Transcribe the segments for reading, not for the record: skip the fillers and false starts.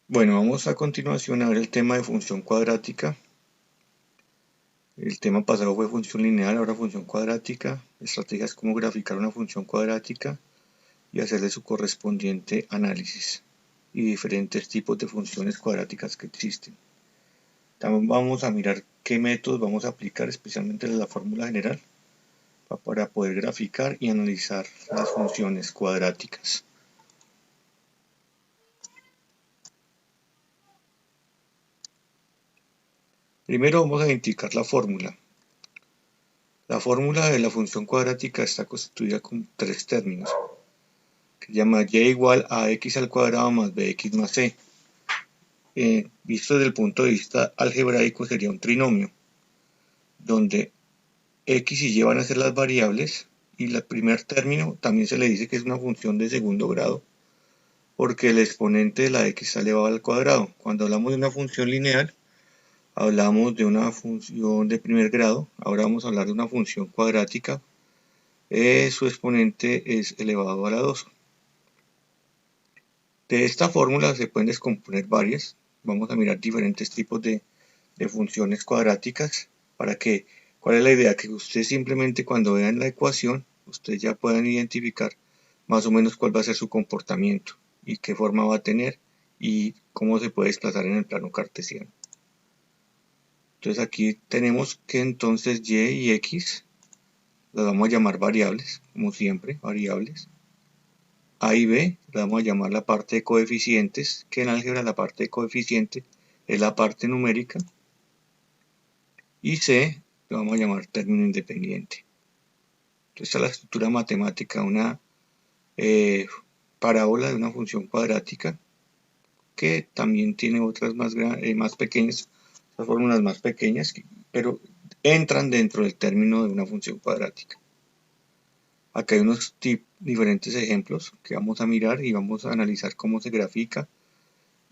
Bueno, vamos a continuación a ver el tema de función cuadrática. El tema pasado fue función lineal, ahora función cuadrática. Estrategias como graficar una función cuadrática y hacerle su correspondiente análisis y diferentes tipos de funciones cuadráticas que existen. También vamos a mirar qué métodos vamos a aplicar, especialmente la fórmula general, para poder graficar y analizar las funciones cuadráticas. Primero vamos a identificar la fórmula. La fórmula de la función cuadrática está constituida con tres términos, que se llama y igual a x al cuadrado más bx más c. Visto desde el punto de vista algebraico sería un trinomio, donde x y y van a ser las variables, y el primer término también se le dice que es una función de segundo grado, porque el exponente de la x está elevado al cuadrado. Cuando hablamos de una función lineal, hablamos de una función de primer grado. Ahora vamos a hablar de una función cuadrática. Su exponente es elevado a la 2. De esta fórmula se pueden descomponer varias. Vamos a mirar diferentes tipos de funciones cuadráticas para que, ¿cuál es la idea? Que usted simplemente cuando vean la ecuación, ustedes ya puedan identificar más o menos cuál va a ser su comportamiento y qué forma va a tener y cómo se puede desplazar en el plano cartesiano. Entonces aquí tenemos que entonces y y x las vamos a llamar variables, como siempre, variables. A y B le vamos a llamar la parte de coeficientes, que en álgebra la parte de coeficiente es la parte numérica. Y C le vamos a llamar término independiente. Entonces esta es la estructura matemática, una parábola de una función cuadrática, que también tiene otras más pequeñas, las fórmulas más pequeñas, pero entran dentro del término de una función cuadrática. Acá hay unos diferentes ejemplos que vamos a mirar y vamos a analizar cómo se grafica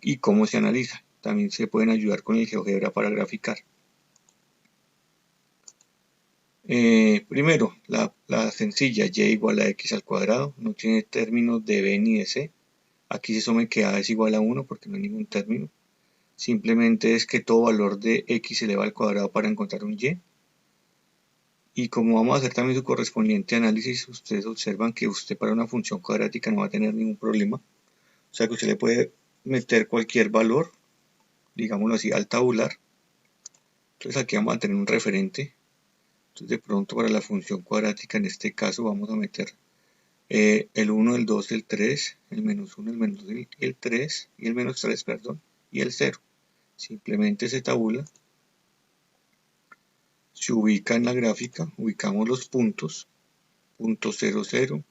y cómo se analiza. También se pueden ayudar con el GeoGebra para graficar. Primero, la sencilla y igual a x al cuadrado, no tiene términos de b ni de c. Aquí se asume que a es igual a 1 porque no hay ningún término. Simplemente es que todo valor de x se eleva al cuadrado para encontrar un y. Y como vamos a hacer también su correspondiente análisis, ustedes observan que usted para una función cuadrática no va a tener ningún problema. O sea que usted le puede meter cualquier valor, digámoslo así, al tabular. Entonces aquí vamos a tener un referente. Entonces de pronto para la función cuadrática en este caso vamos a meter el 1, el 2, el 3, el menos 1, el menos 2, el 3 y el menos 3, perdón, y el 0. Simplemente se tabula, se ubica en la gráfica, ubicamos los puntos, punto 0, 0,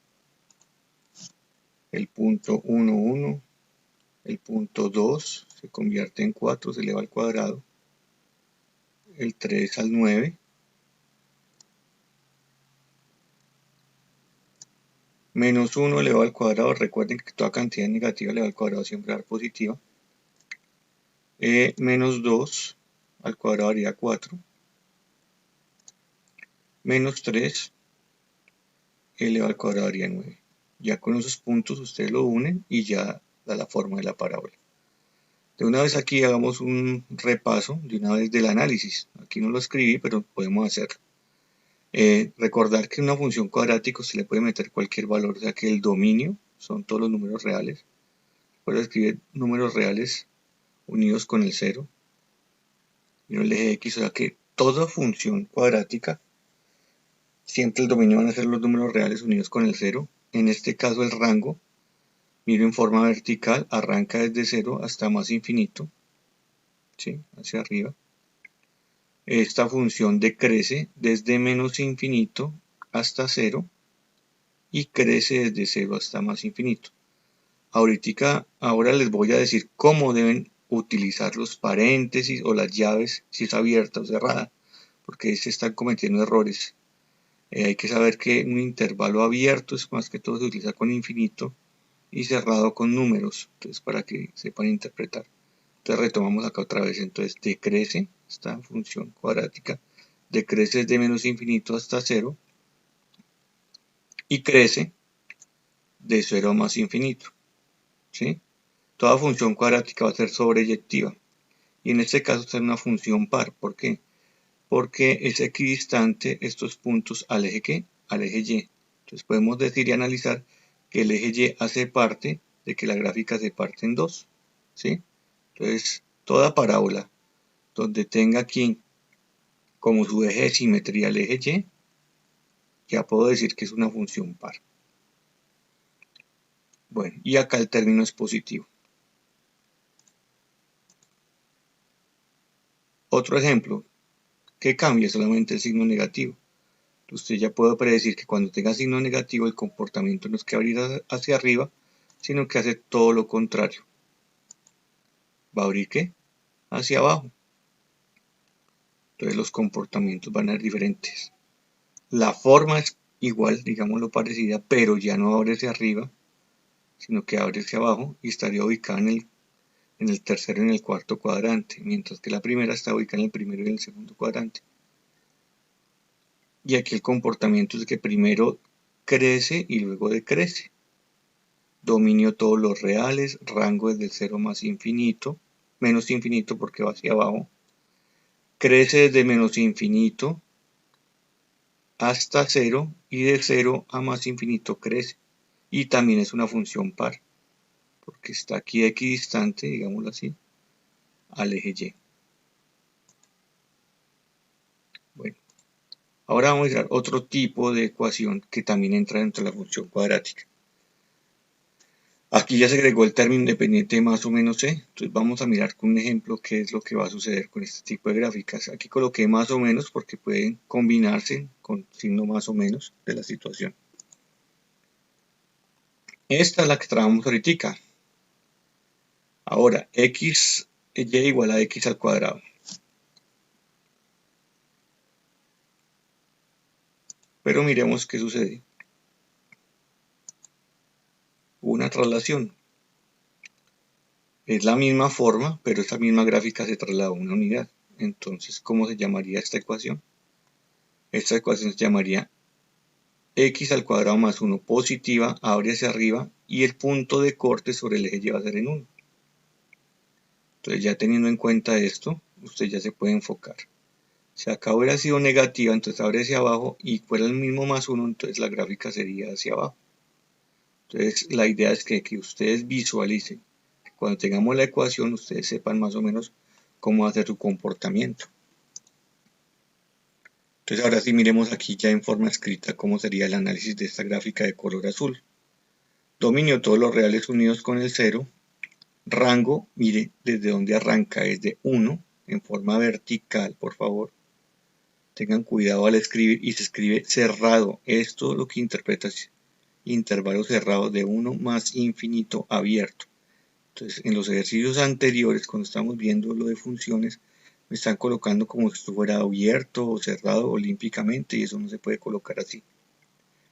el punto 1, 1, el punto 2 se convierte en 4, se eleva al cuadrado, el 3 al 9, menos 1 elevado al cuadrado, recuerden que toda cantidad negativa elevada al cuadrado siempre va a dar positiva, menos 2 al cuadrado haría 4, menos 3 elevado al cuadrado haría 9. Ya con esos puntos ustedes lo unen y ya da la forma de la parábola. De una vez aquí hagamos un repaso de una vez del análisis. Aquí no lo escribí, pero podemos hacerlo. Recordar que en una función cuadrática se le puede meter cualquier valor, o sea que el dominio son todos los números reales. Puedo escribir números reales unidos con el 0 y el eje x, o sea que toda función cuadrática siempre el dominio van a ser los números reales unidos con el 0. En este caso el rango, miro en forma vertical, arranca desde 0 hasta más infinito, ¿sí? Hacia arriba. Esta función decrece desde menos infinito hasta 0 y crece desde 0 hasta más infinito. Ahora les voy a decir cómo deben utilizar los paréntesis o las llaves, si es abierta o cerrada, porque se están cometiendo errores. Hay que saber que un intervalo abierto es más que todo se utiliza con infinito y cerrado con números, entonces para que sepan interpretar. Entonces retomamos acá otra vez, entonces decrece esta función cuadrática, decrece desde menos infinito hasta 0 y crece de 0 a más infinito, ¿sí? Toda función cuadrática va a ser sobreyectiva. Y en este caso es una función par. ¿Por qué? Porque es equidistante estos puntos al eje ¿qué? Al eje Y. Entonces podemos decir y analizar que el eje Y hace parte de que la gráfica se parte en dos. ¿Sí? Entonces, toda parábola donde tenga aquí como su eje de simetría el eje Y, ya puedo decir que es una función par. Bueno, y acá el término es positivo. Otro ejemplo, que cambie solamente el signo negativo. Usted ya puede predecir que cuando tenga signo negativo el comportamiento no es que abrir hacia arriba, sino que hace todo lo contrario. Va a abrir ¿qué? Hacia abajo. Entonces los comportamientos van a ser diferentes. La forma es igual, digámoslo parecida, pero ya no abre hacia arriba, sino que abre hacia abajo y estaría ubicada en el tercero y en el cuarto cuadrante, mientras que la primera está ubicada en el primero y en el segundo cuadrante. Y aquí el comportamiento es que primero crece y luego decrece. Dominio todos los reales, rango desde el 0 más infinito, menos infinito porque va hacia abajo. Crece desde menos infinito hasta 0 y de 0 a más infinito crece. Y también es una función par, porque está aquí equidistante, digámoslo así, al eje Y. Bueno, ahora vamos a ver otro tipo de ecuación que también entra dentro de la función cuadrática. Aquí ya se agregó el término independiente de más o menos c, entonces vamos a mirar con un ejemplo qué es lo que va a suceder con este tipo de gráficas. Aquí coloqué más o menos porque pueden combinarse con signo más o menos de la situación. Esta es la que trabajamos ahorita. Ahora, x y igual a x al cuadrado. Pero miremos qué sucede. Una traslación. Es la misma forma, pero esta misma gráfica se traslada a una unidad. Entonces, ¿cómo se llamaría esta ecuación? Esta ecuación se llamaría x al cuadrado más 1 positiva, abre hacia arriba y el punto de corte sobre el eje Y va a ser en 1. Entonces ya teniendo en cuenta esto, usted ya se puede enfocar. Si acá hubiera sido negativa, entonces abre hacia abajo y fuera el mismo más 1, entonces la gráfica sería hacia abajo. Entonces la idea es que ustedes visualicen. Cuando tengamos la ecuación, ustedes sepan más o menos cómo hacer su comportamiento. Entonces ahora sí miremos aquí ya en forma escrita cómo sería el análisis de esta gráfica de color azul. Dominio todos los reales unidos con el 0. Rango, mire desde donde arranca, es de 1 en forma vertical, por favor. Tengan cuidado al escribir y se escribe cerrado. Esto lo que interpreta es intervalo cerrado de 1 más infinito abierto. Entonces, en los ejercicios anteriores, cuando estamos viendo lo de funciones, me están colocando como si esto fuera abierto o cerrado olímpicamente y eso no se puede colocar así.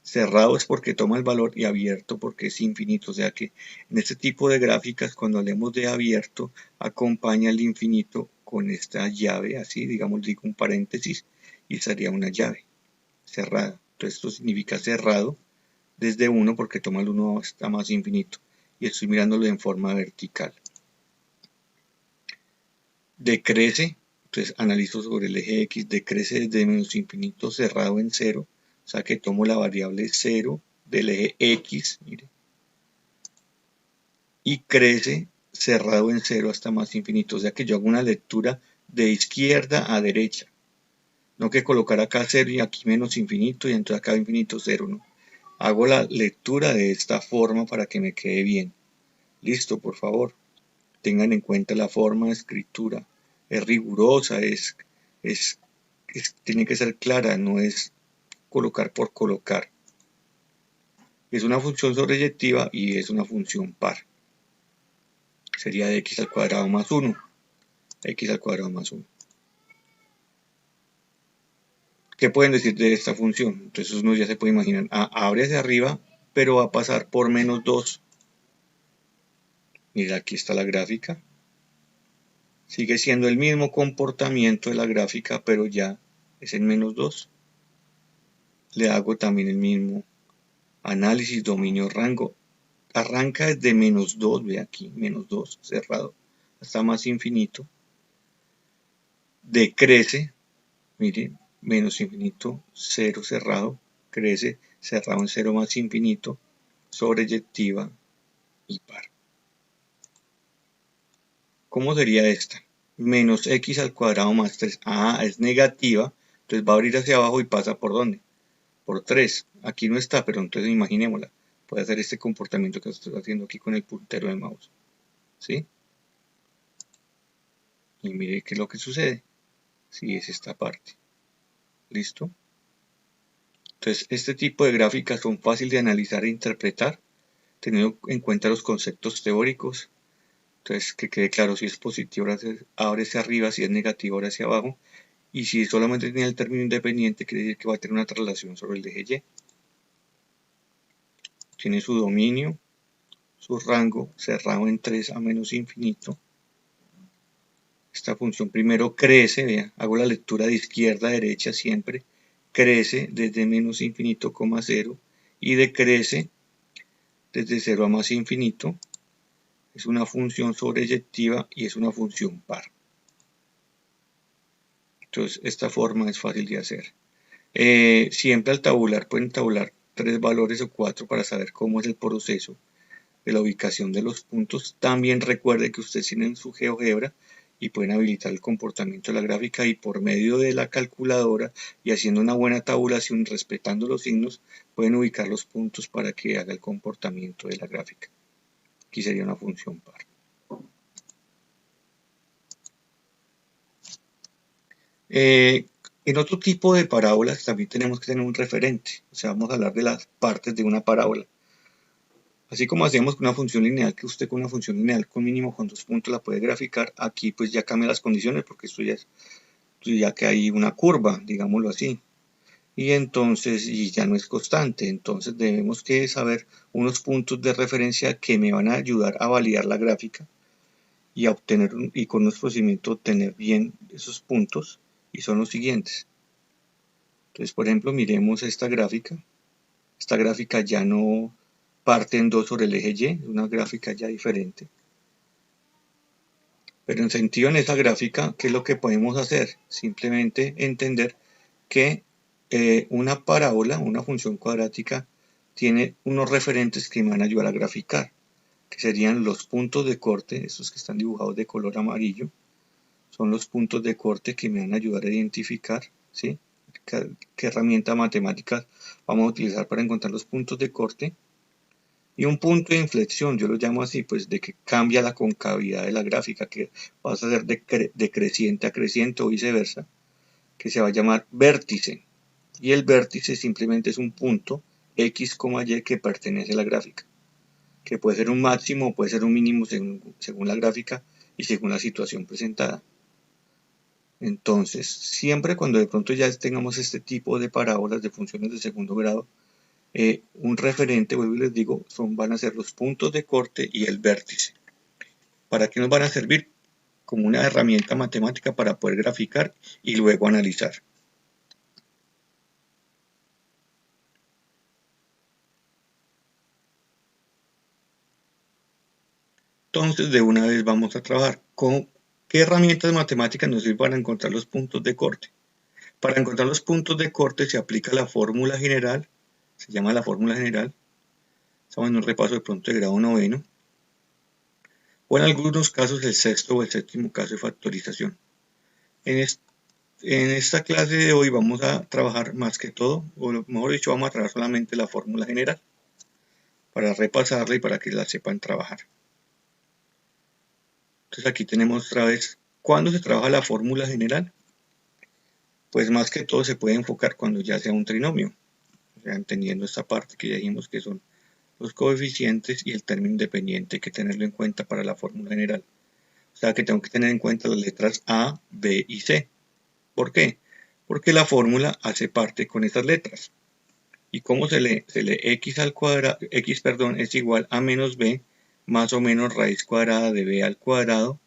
Cerrado es porque toma el valor y abierto porque es infinito. O sea que en este tipo de gráficas, cuando hablemos de abierto, acompaña el infinito con esta llave, así, digamos, digo un paréntesis, y sería una llave cerrada. Entonces esto significa cerrado desde 1 porque toma el 1 hasta más infinito. Y estoy mirándolo en forma vertical. Decrece, entonces analizo sobre el eje X, decrece desde menos infinito cerrado en 0. O sea que tomo la variable 0 del eje X, mire, y crece cerrado en 0 hasta más infinito. O sea que yo hago una lectura de izquierda a derecha. No que colocar acá 0 y aquí menos infinito y entonces acá infinito 0, no. Hago la lectura de esta forma para que me quede bien. Listo, por favor. Tengan en cuenta la forma de escritura. Es rigurosa, tiene que ser clara, no es colocar por colocar. Es una función sobreyectiva y es una función par. Sería de x al cuadrado más 1. X al cuadrado más 1. ¿Qué pueden decir de esta función? Entonces uno ya se puede imaginar. Abre hacia arriba, pero va a pasar por menos 2. Mira, aquí está la gráfica. Sigue siendo el mismo comportamiento de la gráfica, pero ya es en menos 2. Le hago también el mismo análisis, dominio, rango. arranca desde menos 2, ve aquí, menos 2 cerrado, hasta más infinito, decrece, miren, menos infinito, 0 cerrado, crece, cerrado en 0 más infinito, sobreyectiva y par. ¿Cómo sería esta? Menos x al cuadrado más 3. Ah, es negativa, entonces va a abrir hacia abajo y pasa ¿por dónde? Por 3. Aquí no está, pero entonces imaginémosla. Puede hacer este comportamiento que estoy haciendo aquí con el puntero del mouse. ¿Sí? Y mire qué es lo que sucede. Si es esta parte. ¿Listo? Entonces, este tipo de gráficas son fáciles de analizar e interpretar, teniendo en cuenta los conceptos teóricos. Entonces, que quede claro si es positivo, abre hacia arriba, si es negativo, abre hacia abajo. Y si solamente tiene el término independiente, quiere decir que va a tener una traslación sobre el eje Y. Tiene su dominio, su rango cerrado en 3 a menos infinito. Esta función primero crece, vean, hago la lectura de izquierda a derecha siempre, crece desde menos infinito, 0 y decrece desde 0 a más infinito. Es una función sobreyectiva y es una función par. Entonces, esta forma es fácil de hacer. Siempre al tabular pueden tabular 3 valores o 4 para saber cómo es el proceso de la ubicación de los puntos. También recuerde que ustedes tienen su GeoGebra y pueden habilitar el comportamiento de la gráfica y por medio de la calculadora y haciendo una buena tabulación respetando los signos pueden ubicar los puntos para que haga el comportamiento de la gráfica. Aquí sería una función par. En otro tipo de parábolas también tenemos que tener un referente, o sea, vamos a hablar de las partes de una parábola. Así como hacíamos con una función lineal, que usted con una función lineal con mínimo con 2 puntos la puede graficar, aquí pues ya cambia las condiciones porque esto ya que hay una curva, digámoslo así. Y entonces, y ya no es constante, entonces debemos que saber unos puntos de referencia que me van a ayudar a validar la gráfica y a obtener, y con nuestro procedimiento obtener bien esos puntos, y son los siguientes. Entonces, por ejemplo, miremos esta gráfica ya no parte en 2 sobre el eje Y, es una gráfica ya diferente. Pero en sentido en esa gráfica, ¿qué es lo que podemos hacer? Simplemente entender que una parábola, una función cuadrática, tiene unos referentes que me van a ayudar a graficar, que serían los puntos de corte, estos que están dibujados de color amarillo, son los puntos de corte que me van a ayudar a identificar, ¿sí? ¿Qué herramienta matemática vamos a utilizar para encontrar los puntos de corte? Y un punto de inflexión, yo lo llamo así, pues de que cambia la concavidad de la gráfica, que vas a hacer de creciente a creciente o viceversa, que se va a llamar vértice. Y el vértice simplemente es un punto X, Y que pertenece a la gráfica, que puede ser un máximo o puede ser un mínimo según la gráfica y según la situación presentada. Entonces, siempre cuando de pronto ya tengamos este tipo de parábolas de funciones de segundo grado, un referente, vuelvo y les digo, van a ser los puntos de corte y el vértice. ¿Para qué nos van a servir? Como una herramienta matemática para poder graficar y luego analizar. Entonces, de una vez vamos a trabajar con qué herramientas matemáticas nos sirven para encontrar los puntos de corte. Para encontrar los puntos de corte se aplica la fórmula general, se llama la fórmula general. Estamos en un repaso de pronto de grado 9, o en algunos casos el sexto o el séptimo caso de factorización. En esta clase de hoy vamos a trabajar más que todo, o mejor dicho, vamos a trabajar solamente la fórmula general para repasarla y para que la sepan trabajar. Entonces aquí tenemos otra vez, ¿cuándo se trabaja la fórmula general? Pues más que todo se puede enfocar cuando ya sea un trinomio, o sea, entendiendo esta parte que ya dijimos que son los coeficientes y el término independiente, hay que tenerlo en cuenta para la fórmula general. O sea que tengo que tener en cuenta las letras A, B y C. ¿Por qué? Porque la fórmula hace parte con estas letras. ¿Y cómo se lee? Se lee x al cuadrado, es igual a menos b más o menos raíz cuadrada de b al cuadrado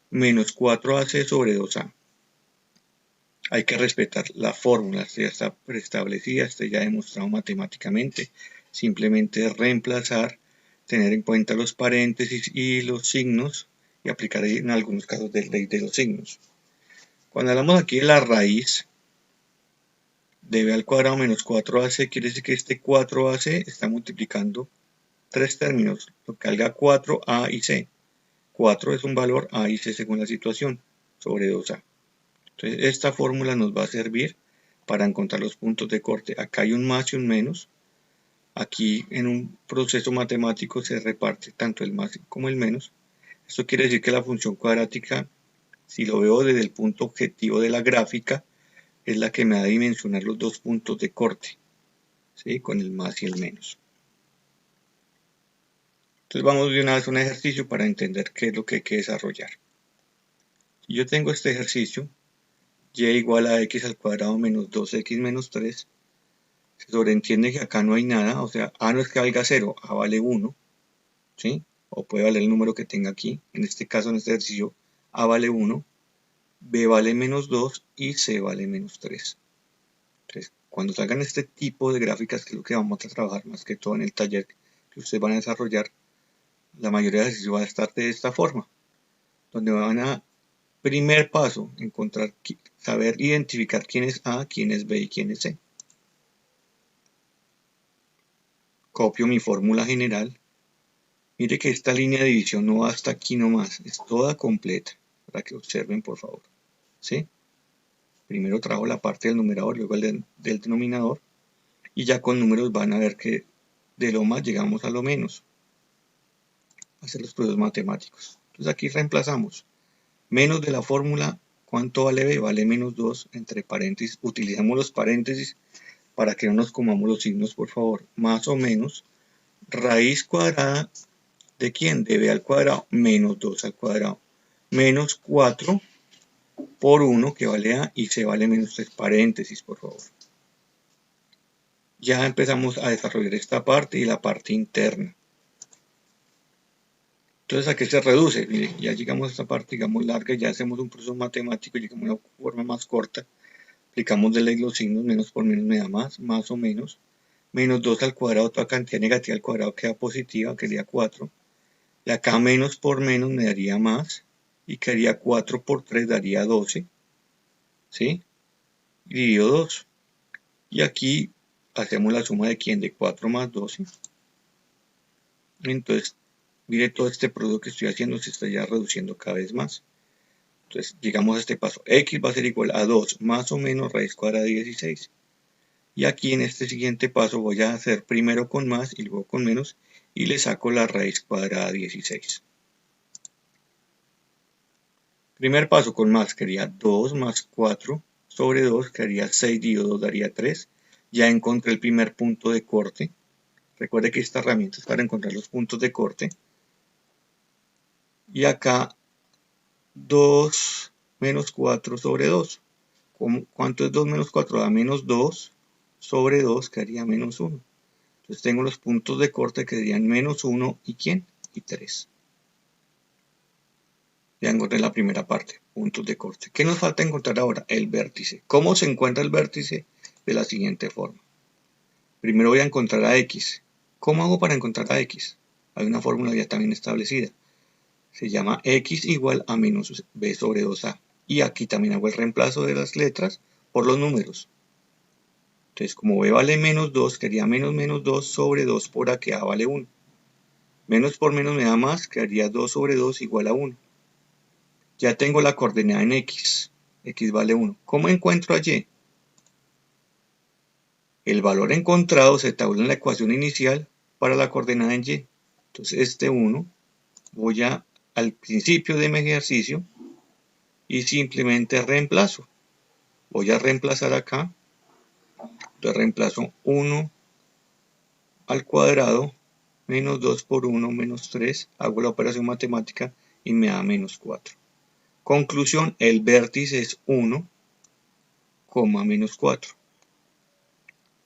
menos 4ac sobre 2a. Hay que respetar la fórmula, ya está preestablecida, está ya demostrado matemáticamente. Simplemente reemplazar tener en cuenta los paréntesis y los signos y aplicar en algunos casos de ley de los signos. Cuando hablamos aquí de la raíz de b al cuadrado menos 4ac, quiere decir que este 4ac está multiplicando tres términos, lo que valga 4a y c. 4 es un valor a y c según la situación, sobre 2a. Entonces esta fórmula nos va a servir para encontrar los puntos de corte. Acá hay un más y un menos. Aquí en un proceso matemático se reparte tanto el más como el menos. Esto quiere decir que la función cuadrática, si lo veo desde el punto objetivo de la gráfica, es la que me va a dimensionar los dos puntos de corte, ¿sí? Con el más y el menos. Entonces vamos de una vez a un ejercicio para entender qué es lo que hay que desarrollar. Si yo tengo este ejercicio, y igual a x al cuadrado menos 2x menos 3, se sobreentiende que acá no hay nada, o sea, a no es que valga 0, a vale 1, ¿sí? O puede valer el número que tenga aquí. En este caso, en este ejercicio, a vale 1, b vale menos 2 y c vale menos 3. Entonces, cuando salgan este tipo de gráficas, que es lo que vamos a trabajar más que todo en el taller que ustedes van a desarrollar, la mayoría de ejercicios va a estar de esta forma, donde van a, primer paso, encontrar, saber identificar quién es A, quién es B y quién es C. Copio mi fórmula general. Mire que esta línea de división no va hasta aquí nomás, es toda completa, para que observen por favor. ¿Sí? Primero trabajo la parte del numerador, luego el del denominador, y ya con números van a ver que de lo más llegamos a lo menos. Hacer los procesos matemáticos. Entonces aquí reemplazamos menos de la fórmula, ¿cuánto vale b? Vale menos 2 entre paréntesis. Utilizamos los paréntesis para que no nos comamos los signos, por favor. Más o menos raíz cuadrada ¿de quién? De b al cuadrado menos 2 al cuadrado menos 4 por 1 que vale a y c vale menos 3 paréntesis, por favor. Ya empezamos a desarrollar esta parte y la parte interna. Entonces, ¿a qué se reduce? Mire, ya llegamos a esta parte, digamos, larga, ya hacemos un proceso matemático, llegamos a una forma más corta, aplicamos de ley los signos, menos por menos me da más o menos, menos 2 al cuadrado, toda cantidad negativa al cuadrado queda positiva, quedaría 4, y acá menos por menos me daría más, y quedaría 4 por 3 daría 12, ¿sí? Dividido 2, y aquí hacemos la suma de quién, de 4 más 12, entonces, mire todo este producto que estoy haciendo se está ya reduciendo cada vez más. Entonces llegamos a este paso. X va a ser igual a 2 más o menos raíz cuadrada de 16. Y aquí en este siguiente paso voy a hacer primero con más y luego con menos y le saco la raíz cuadrada de 16. Primer paso con más quedaría 2 más 4 sobre 2, quedaría 6 dividido 2 daría 3. Ya encontré el primer punto de corte. Recuerde que esta herramienta es para encontrar los puntos de corte. Y acá 2 menos 4 sobre 2. ¿Cuánto es 2 menos 4? Da menos 2 sobre 2 que haría menos 1. Entonces tengo los puntos de corte que serían menos 1 y ¿quién? Y 3. Ya encontré la primera parte, puntos de corte. ¿Qué nos falta encontrar ahora? El vértice. ¿Cómo se encuentra el vértice? De la siguiente forma. Primero voy a encontrar a X. ¿Cómo hago para encontrar a X? Hay una fórmula ya también establecida. Se llama X igual a menos B sobre 2A. Y aquí también hago el reemplazo de las letras por los números. Entonces, como B vale menos 2, quedaría menos 2 sobre 2 por A, que A vale 1. Menos por menos me da más, quedaría 2 sobre 2 igual a 1. Ya tengo la coordenada en X. X vale 1. ¿Cómo encuentro a Y? El valor encontrado se tabula en la ecuación inicial para la coordenada en Y. Entonces, este 1, voy al principio de mi ejercicio y simplemente reemplazo. Voy a reemplazar acá. Entonces reemplazo 1 al cuadrado menos 2 por 1 menos 3. Hago la operación matemática y me da menos 4. Conclusión, el vértice es 1, menos 4.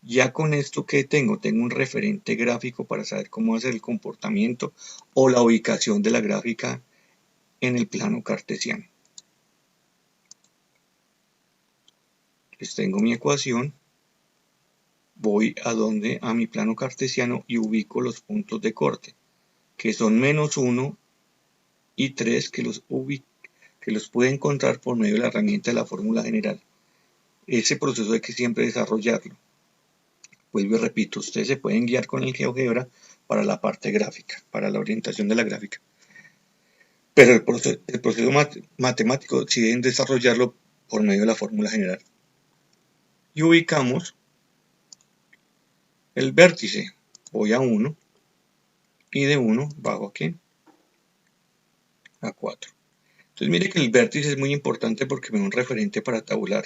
Ya con esto que tengo un referente gráfico para saber cómo hacer el comportamiento o la ubicación de la gráfica en el plano cartesiano. Entonces tengo mi ecuación, voy a mi plano cartesiano y ubico los puntos de corte. que son -1 y 3, que los puede encontrar por medio de la herramienta de la fórmula general. Ese proceso hay que siempre desarrollarlo. Vuelvo y repito, ustedes se pueden guiar con el GeoGebra para la parte gráfica, para la orientación de la gráfica. Pero el proceso matemático sí deben desarrollarlo por medio de la fórmula general. Y ubicamos el vértice. Voy a 1 y de 1 bajo aquí a 4. Entonces mire que el vértice es muy importante porque me da un referente para tabular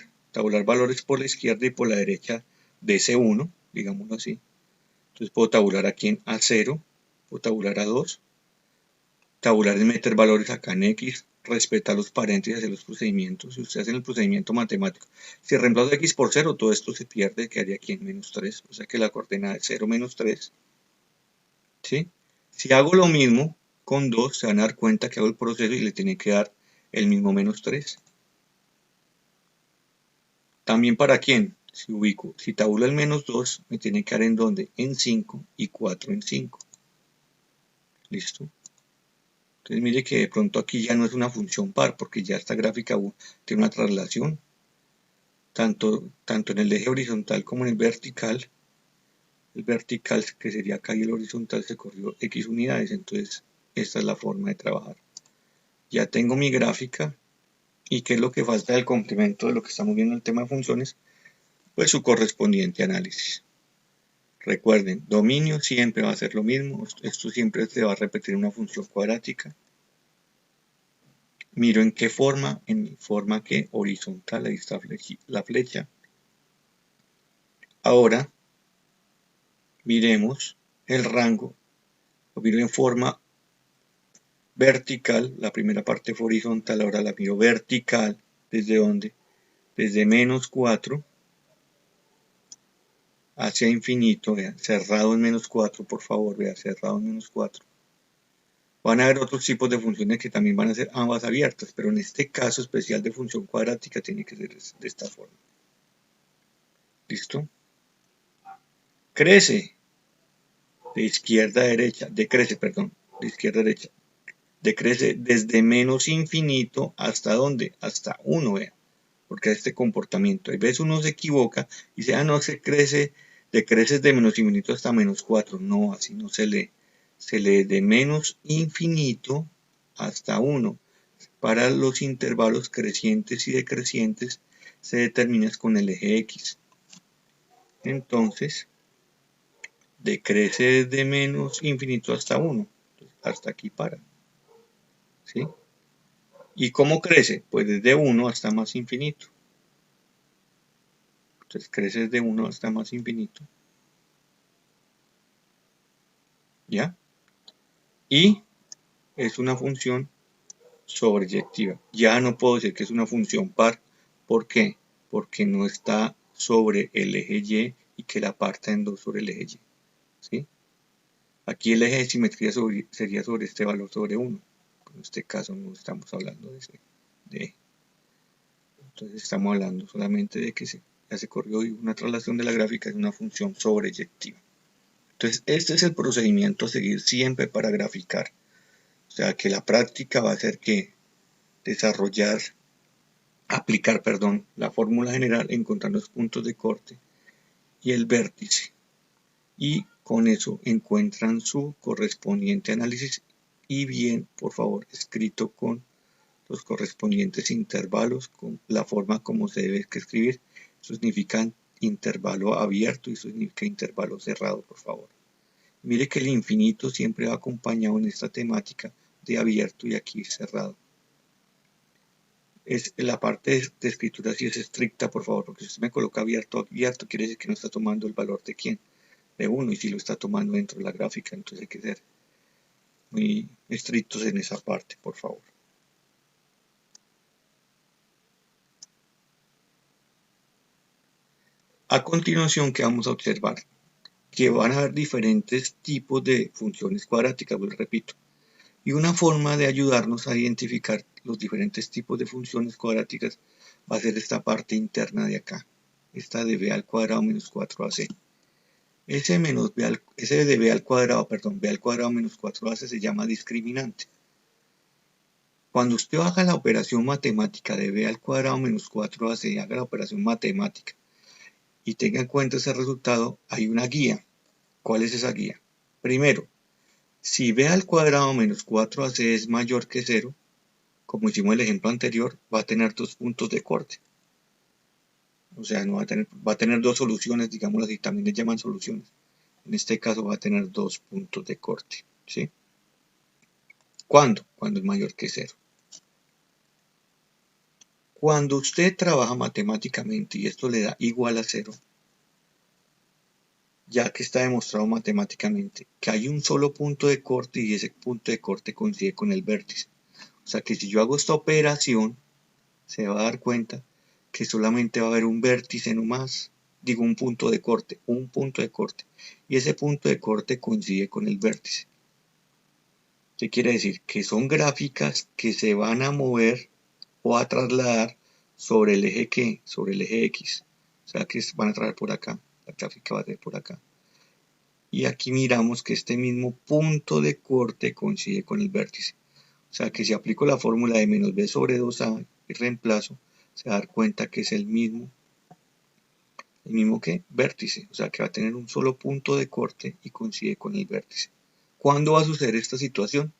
valores por la izquierda y por la derecha de ese 1, digámoslo así. Entonces puedo tabular aquí en A0, puedo tabular A2. Tabular es meter valores acá en X, respetar los paréntesis de los procedimientos. Si usted hace el procedimiento matemático, si reemplazo X por 0, todo esto se pierde, quedaría aquí en -3. O sea que la coordenada es 0, -3. ¿Sí? Si hago lo mismo con 2, se van a dar cuenta que hago el proceso y le tiene que dar el mismo -3. También para quién, si tabulo el -2, me tiene que dar en dónde, en 5 y 4 en 5. ¿Listo? Entonces mire que de pronto aquí ya no es una función par, porque ya esta gráfica tiene una traslación, tanto en el eje horizontal como en el vertical. El vertical, que sería acá, y el horizontal se corrió X unidades, entonces esta es la forma de trabajar. Ya tengo mi gráfica, y ¿qué es lo que falta del complemento de lo que estamos viendo en el tema de funciones? Pues su correspondiente análisis. Recuerden, dominio siempre va a ser lo mismo, esto siempre se va a repetir una función cuadrática. Miro en qué forma, en mi forma que horizontal, ahí está la flecha. Ahora, miremos el rango, lo miro en forma vertical, la primera parte fue horizontal, ahora la miro vertical, ¿desde dónde? Desde -4 hacia infinito, vean, cerrado en -4, por favor, vean, cerrado en -4. Van a haber otros tipos de funciones que también van a ser ambas abiertas, pero en este caso especial de función cuadrática tiene que ser de esta forma. ¿Listo? Crece de izquierda a derecha, decrece desde -infinito hasta ¿dónde? Hasta 1, vean, porque este comportamiento, a veces uno se equivoca y dice, no, decrece de -infinito hasta -4, no, así no se lee, se lee de -infinito hasta 1, para los intervalos crecientes y decrecientes se determina con el eje X, entonces decrece desde -infinito hasta 1, hasta aquí para, ¿sí? ¿Y cómo crece? Pues desde 1 hasta más infinito. Entonces crece desde 1 hasta más infinito. ¿Ya? Y es una función sobreyectiva. Ya no puedo decir que es una función par. ¿Por qué? Porque no está sobre el eje Y que la parta en 2 sobre el eje Y. ¿Sí? Aquí el eje de simetría sería sobre este valor sobre 1. En este caso no estamos hablando de ese eje. Entonces estamos hablando solamente de que ya se corrió una traslación de la gráfica, es una función sobreyectiva. Entonces este es el procedimiento a seguir siempre para graficar. O sea que la práctica va a ser que aplicar la fórmula general, encontrar los puntos de corte y el vértice. Y con eso encuentran su correspondiente análisis y bien, por favor, escrito con los correspondientes intervalos, con la forma como se debe escribir. Eso significa intervalo abierto y eso significa intervalo cerrado, por favor. Mire que el infinito siempre va acompañado en esta temática de abierto y aquí cerrado. La parte de escritura sí es estricta, por favor, porque si usted me coloca abierto, quiere decir que no está tomando el valor de quién, de 1, y si lo está tomando dentro de la gráfica, entonces hay que ser muy estrictos en esa parte, por favor. A continuación, ¿qué vamos a observar? Que van a haber diferentes tipos de funciones cuadráticas, lo repito. Y una forma de ayudarnos a identificar los diferentes tipos de funciones cuadráticas va a ser esta parte interna de acá, esta de b² menos 4ac. ese de b al cuadrado, perdón, b al cuadrado menos 4ac se llama discriminante. Cuando usted haga la operación matemática de b al cuadrado menos 4ac, haga la operación matemática y tenga en cuenta ese resultado, hay una guía. ¿Cuál es esa guía? Primero, si b al cuadrado menos 4ac es mayor que 0, como hicimos el ejemplo anterior, va a tener dos puntos de corte. O sea, no va a tener dos soluciones, digamos así, también le llaman soluciones. En este caso va a tener dos puntos de corte, ¿sí? ¿Cuándo? Cuando es mayor que 0. Cuando usted trabaja matemáticamente y esto le da igual a 0, ya que está demostrado matemáticamente que hay un solo punto de corte y ese punto de corte coincide con el vértice. O sea que si yo hago esta operación, se va a dar cuenta que solamente va a haber un vértice nomás, digo un punto de corte, y ese punto de corte coincide con el vértice. ¿Qué quiere decir? Que son gráficas que se van a mover o a trasladar sobre el eje ¿qué? Sobre el eje X. O sea que van a traer por acá, la gráfica va a ser por acá. Y aquí miramos que este mismo punto de corte coincide con el vértice. O sea que si aplico la fórmula de menos b sobre 2a y reemplazo, se va a dar cuenta que es el mismo que vértice. O sea que va a tener un solo punto de corte y coincide con el vértice. ¿Cuándo va a suceder esta situación?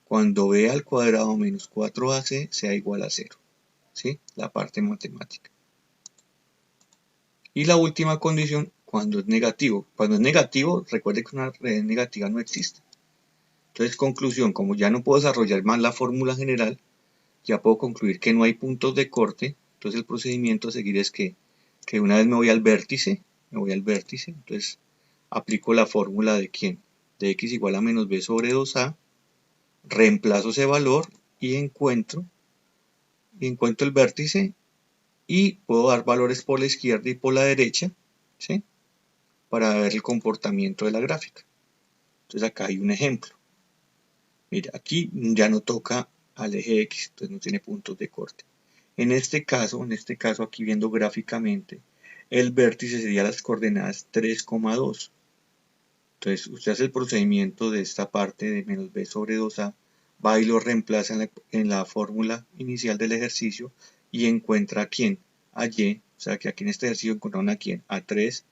Cuando b al cuadrado menos 4ac sea igual a 0. ¿Sí? La parte matemática. Y la última condición, cuando es negativo. Cuando es negativo, recuerde que una raíz negativa no existe. Entonces, conclusión, como ya no puedo desarrollar más la fórmula general, ya puedo concluir que no hay puntos de corte. Entonces el procedimiento a seguir es que una vez me voy al vértice, entonces aplico la fórmula de ¿quién? De x igual a menos b sobre 2a, reemplazo ese valor y encuentro el vértice y puedo dar valores por la izquierda y por la derecha, ¿sí? Para ver el comportamiento de la gráfica. Entonces acá hay un ejemplo. Mira, aquí ya no toca al eje X, entonces no tiene puntos de corte. En este caso aquí viendo gráficamente, el vértice sería las coordenadas 3,2. Entonces usted hace el procedimiento de esta parte de menos b sobre 2a, va y lo reemplaza en la fórmula inicial del ejercicio y encuentra a quién, a y, o sea que aquí en este ejercicio encontraron a quién, a 3,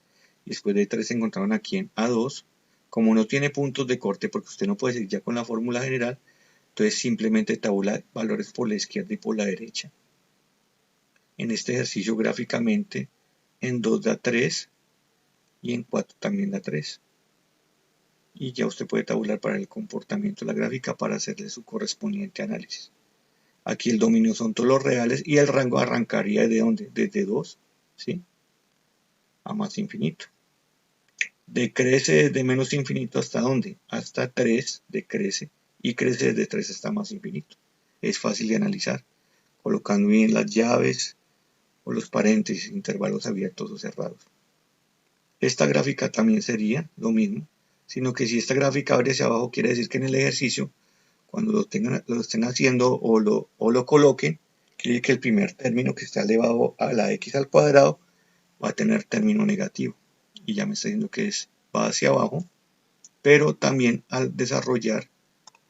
y después de 3 encontraron a quién, a 2. Como no tiene puntos de corte, porque usted no puede seguir ya con la fórmula general, entonces simplemente tabula valores por la izquierda y por la derecha. En este ejercicio gráficamente en 2 da 3 y en 4 también da 3. Y ya usted puede tabular para el comportamiento de la gráfica para hacerle su correspondiente análisis. Aquí el dominio son todos los reales y el rango arrancaría ¿de dónde? Desde 2, ¿sí? A más infinito. Decrece desde menos infinito hasta dónde? Hasta 3 decrece y crece desde 3 hasta más infinito. Es fácil de analizar, colocando bien las llaves o los paréntesis, intervalos abiertos o cerrados. Esta gráfica también sería lo mismo, sino que si esta gráfica abre hacia abajo, quiere decir que en el ejercicio, cuando lo estén haciendo o lo coloquen, quiere decir que el primer término que está elevado a la x al cuadrado va a tener término negativo. Y ya me está diciendo que va hacia abajo, pero también al desarrollar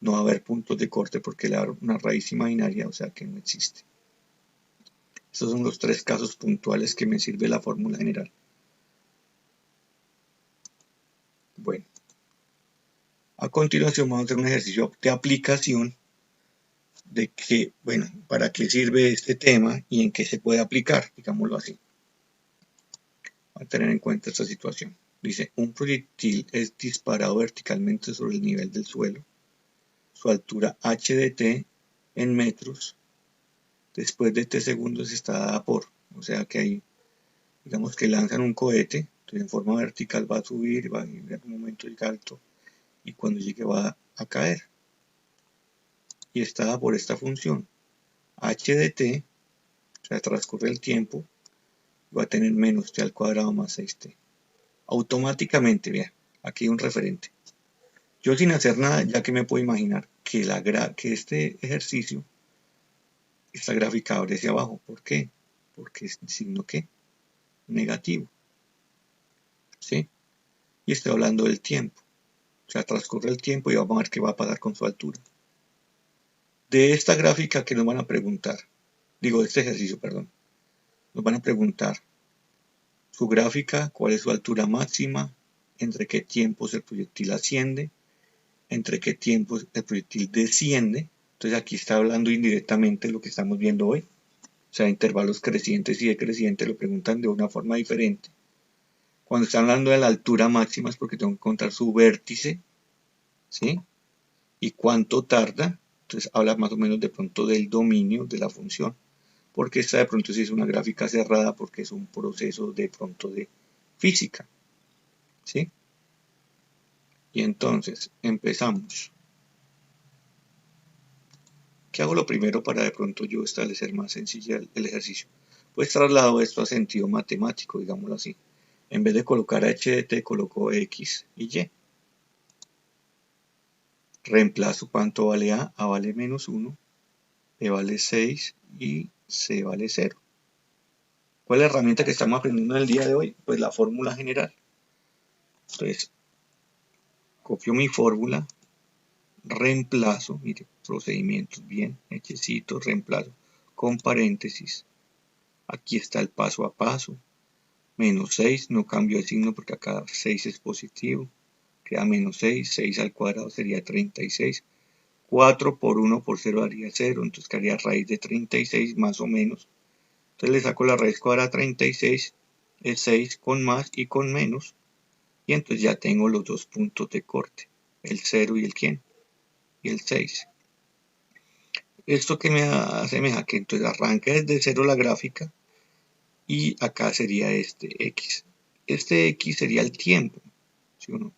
no va a haber puntos de corte porque le da una raíz imaginaria, o sea que no existe. Estos son los tres casos puntuales que me sirve la fórmula general. Bueno, a continuación vamos a hacer un ejercicio de aplicación de que, bueno, para qué sirve este tema y en qué se puede aplicar, digámoslo así. A tener en cuenta esta situación. Dice, un proyectil es disparado verticalmente sobre el nivel del suelo. Su altura h de t en metros. Después de t segundos está dada por, o sea que ahí, digamos que lanzan un cohete, entonces en forma vertical va a subir, va a ir en un momento de alto y cuando llegue va a caer. Y está dada por esta función. h de t, o sea, transcurre el tiempo, va a tener menos t al cuadrado más 6t. Automáticamente, vean, aquí hay un referente. Yo sin hacer nada, ya que me puedo imaginar que, que este ejercicio, esta gráfica abre hacia abajo. ¿Por qué? Porque es signo ¿qué? Negativo. ¿Sí? y estoy hablando del tiempo. O sea, transcurre el tiempo y vamos a ver qué va a pasar con su altura. De esta gráfica que nos van a preguntar, digo, de este ejercicio, perdón, nos van a preguntar su gráfica, cuál es su altura máxima, entre qué tiempos el proyectil asciende, entre qué tiempos el proyectil desciende. Entonces aquí está hablando indirectamente de lo que estamos viendo hoy. O sea, intervalos crecientes y decrecientes lo preguntan de una forma diferente. Cuando están hablando de la altura máxima es porque tengo que encontrar su vértice, ¿sí? Y cuánto tarda. Entonces habla más o menos de pronto del dominio de la función. Porque esta de pronto sí es una gráfica cerrada porque es un proceso de pronto de física, ¿sí? Y entonces empezamos. ¿Qué hago lo primero para de pronto yo establecer más sencilla el ejercicio? Pues traslado esto a sentido matemático, digámoslo así. En vez de colocar h de t, coloco x y y. Reemplazo cuánto vale a. A vale menos 1, b vale 6 y c vale 0. ¿Cuál es la herramienta que estamos aprendiendo en el día de hoy? Pues la fórmula general. Entonces, copio mi fórmula, reemplazo, mire, procedimientos, bien, hechecito, reemplazo, con paréntesis. Aquí está el paso a paso. Menos 6, no cambio de signo porque acá 6 es positivo. Queda menos 6, 6 al cuadrado sería 36. 4 por 1 por 0 daría 0, entonces quedaría raíz de 36 más o menos. Entonces le saco la raíz cuadrada a 36, es 6 con más y con menos. Y entonces ya tengo los dos puntos de corte, el 0 y el quién, y el 6. Esto que me asemeja que entonces arranca desde 0 la gráfica y acá sería este X. Este X sería el tiempo, ¿sí o no?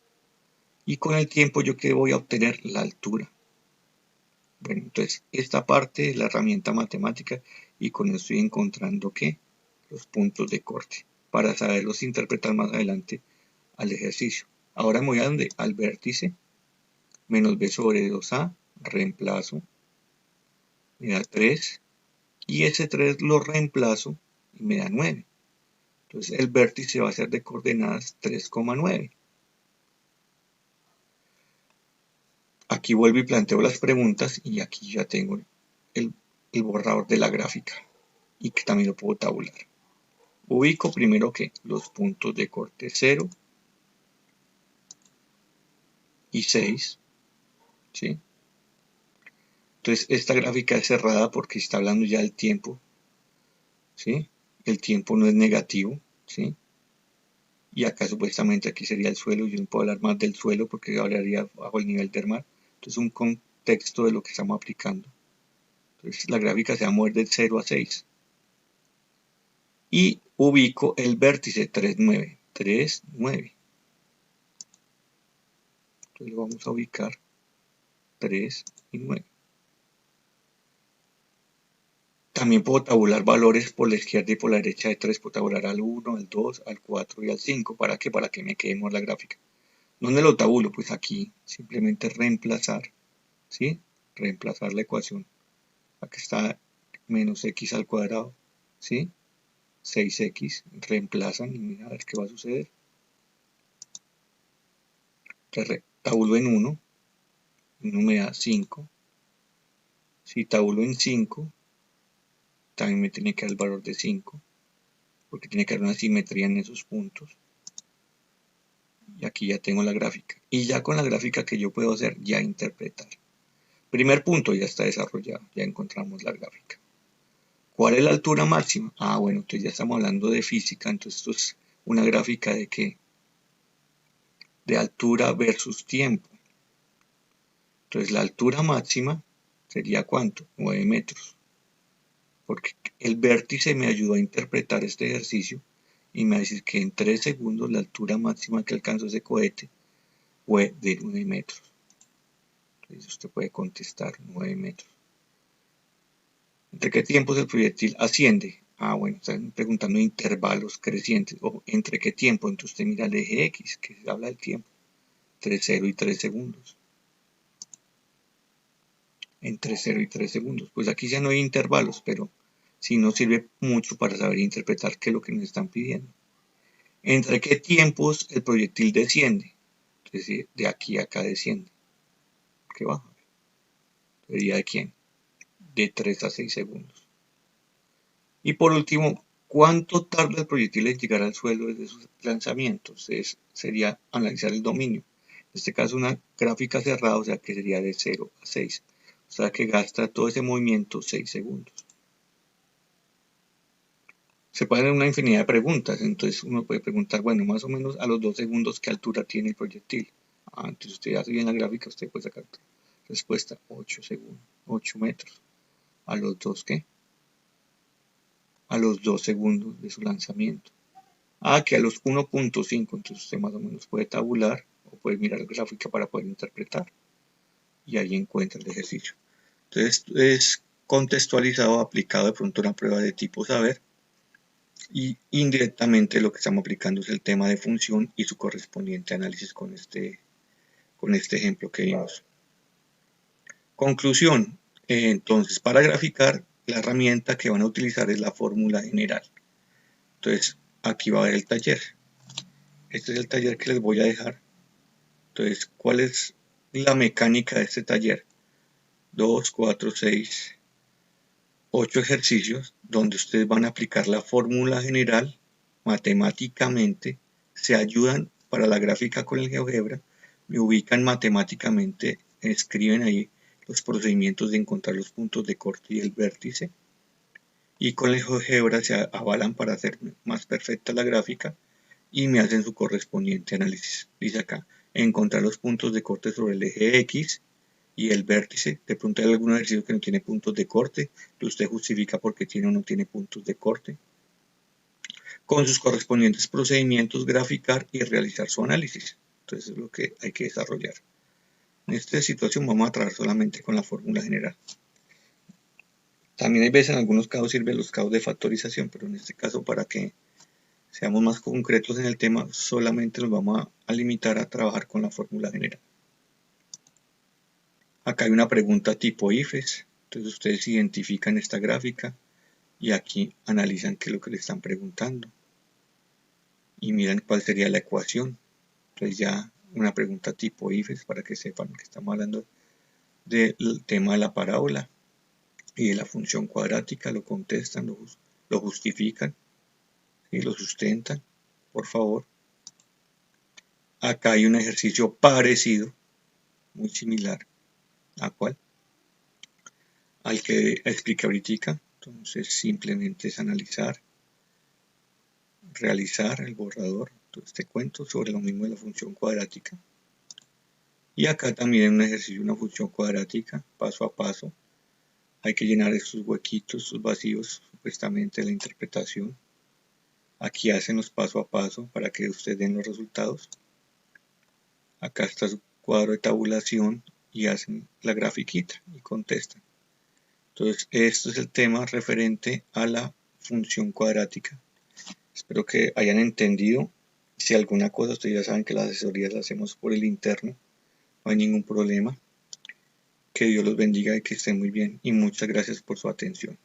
Y con el tiempo yo que voy a obtener la altura. Bueno, entonces esta parte es la herramienta matemática y con eso estoy encontrando ¿qué? Los puntos de corte para saberlos interpretar más adelante al ejercicio. Ahora me voy a donde al vértice, menos b sobre 2a, reemplazo, me da 3 y ese 3 lo reemplazo y me da 9. Entonces el vértice va a ser de coordenadas 3,9. Aquí vuelvo y planteo las preguntas y aquí ya tengo el borrador de la gráfica y que también lo puedo tabular. Ubico primero que los puntos de corte 0 y 6, ¿sí? Entonces esta gráfica es cerrada porque está hablando ya del tiempo, ¿sí? El tiempo no es negativo, ¿sí? Y acá supuestamente aquí sería el suelo, yo no puedo hablar más del suelo porque hablaría bajo el nivel del mar. Entonces un contexto de lo que estamos aplicando. Entonces la gráfica se va a mover de 0 a 6. Y ubico el vértice 3, 9. 3, 9. Entonces lo vamos a ubicar 3 y 9. También puedo tabular valores por la izquierda y por la derecha de 3. Puedo tabular al 1, al 2, al 4 y al 5. ¿Para qué? Para que me quede mejor la gráfica. ¿Dónde lo tabulo? Pues aquí simplemente reemplazar, ¿sí? Reemplazar la ecuación. Aquí está menos x al cuadrado, ¿sí? 6x, reemplazan y mira a ver qué va a suceder. Tabulo en 1, 1 me da 5. Si tabulo en 5, también me tiene que dar el valor de 5, porque tiene que haber una simetría en esos puntos. Y aquí ya tengo la gráfica. Y ya con la gráfica que yo puedo hacer, ya interpretar. Primer punto ya está desarrollado, ya encontramos la gráfica. ¿Cuál es la altura máxima? Ah, bueno, entonces ya estamos hablando de física, entonces esto es una gráfica de ¿qué? De altura versus tiempo. Entonces la altura máxima sería ¿cuánto? 9 metros. Porque el vértice me ayudó a interpretar este ejercicio y me va a decir que en 3 segundos la altura máxima que alcanzó ese cohete fue de 9 metros. Entonces usted puede contestar 9 metros. ¿Entre qué tiempos el proyectil asciende? Ah, bueno, están preguntando intervalos crecientes. O ¿entre qué tiempo? Entonces usted mira el eje X, que habla del tiempo. Entre 0 y 3 segundos. Entre 0 y 3 segundos. Pues aquí ya no hay intervalos, pero sí nos sirve mucho para saber interpretar qué es lo que nos están pidiendo. ¿Entre qué tiempos el proyectil desciende? Es decir, de aquí a acá desciende. ¿Qué baja? ¿Sería de quién? De 3 a 6 segundos. Y por último, ¿cuánto tarda el proyectil en llegar al suelo desde sus lanzamientos? Sería analizar el dominio. En este caso, una gráfica cerrada, o sea que sería de 0 a 6. O sea que gasta todo ese movimiento 6 segundos. Se pueden hacer una infinidad de preguntas, entonces uno puede preguntar, bueno, más o menos a los 2 segundos, ¿qué altura tiene el proyectil? Entonces usted hace bien la gráfica, usted puede sacar respuesta 8 segundos, 8 metros. ¿A los 2 qué? A los 2 segundos de su lanzamiento. Que a los 1.5, entonces usted más o menos puede tabular o puede mirar la gráfica para poder interpretar. Y ahí encuentra el ejercicio. Entonces es contextualizado, aplicado de pronto a una prueba de tipo saber. Y indirectamente lo que estamos aplicando es el tema de función y su correspondiente análisis con este ejemplo que vimos. Conclusión. Entonces, para graficar, la herramienta que van a utilizar es la fórmula general. Entonces, aquí va a haber el taller. Este es el taller que les voy a dejar. Entonces, ¿cuál es la mecánica de este taller? 2, 4, 6, 8 ejercicios donde ustedes van a aplicar la fórmula general matemáticamente, se ayudan para la gráfica con el GeoGebra, me ubican matemáticamente, escriben ahí los procedimientos de encontrar los puntos de corte y el vértice, y con el GeoGebra se avalan para hacer más perfecta la gráfica y me hacen su correspondiente análisis. Dice acá, encontrar los puntos de corte sobre el eje X y el vértice. De pronto hay algún ejercicio que no tiene puntos de corte, que usted justifica por qué tiene o no tiene puntos de corte. Con sus correspondientes procedimientos, graficar y realizar su análisis. Entonces es lo que hay que desarrollar. En esta situación vamos a trabajar solamente con la fórmula general. También hay veces en algunos casos sirven los casos de factorización, pero en este caso para que seamos más concretos en el tema, solamente nos vamos a limitar a trabajar con la fórmula general. Acá hay una pregunta tipo IFES, entonces ustedes identifican esta gráfica y aquí analizan qué es lo que le están preguntando y miran cuál sería la ecuación. Entonces ya una pregunta tipo IFES para que sepan que estamos hablando del tema de la parábola y de la función cuadrática, lo contestan, lo justifican y lo sustentan, por favor. Acá hay un ejercicio parecido, muy similar, ¿a cuál? Al que expliqué ahorita. Entonces simplemente es analizar, realizar el borrador, todo este cuento sobre lo mismo de la función cuadrática. Y acá también un ejercicio, una función cuadrática, paso a paso. Hay que llenar estos huequitos, estos vacíos, supuestamente de la interpretación. Aquí hacen los paso a paso para que ustedes den los resultados. Acá está su cuadro de tabulación y hacen la grafiquita y contestan. Entonces, esto es el tema referente a la función cuadrática. Espero que hayan entendido. Si alguna cosa, ustedes ya saben que las asesorías las hacemos por el interno. No hay ningún problema. Que Dios los bendiga y que estén muy bien. Y muchas gracias por su atención.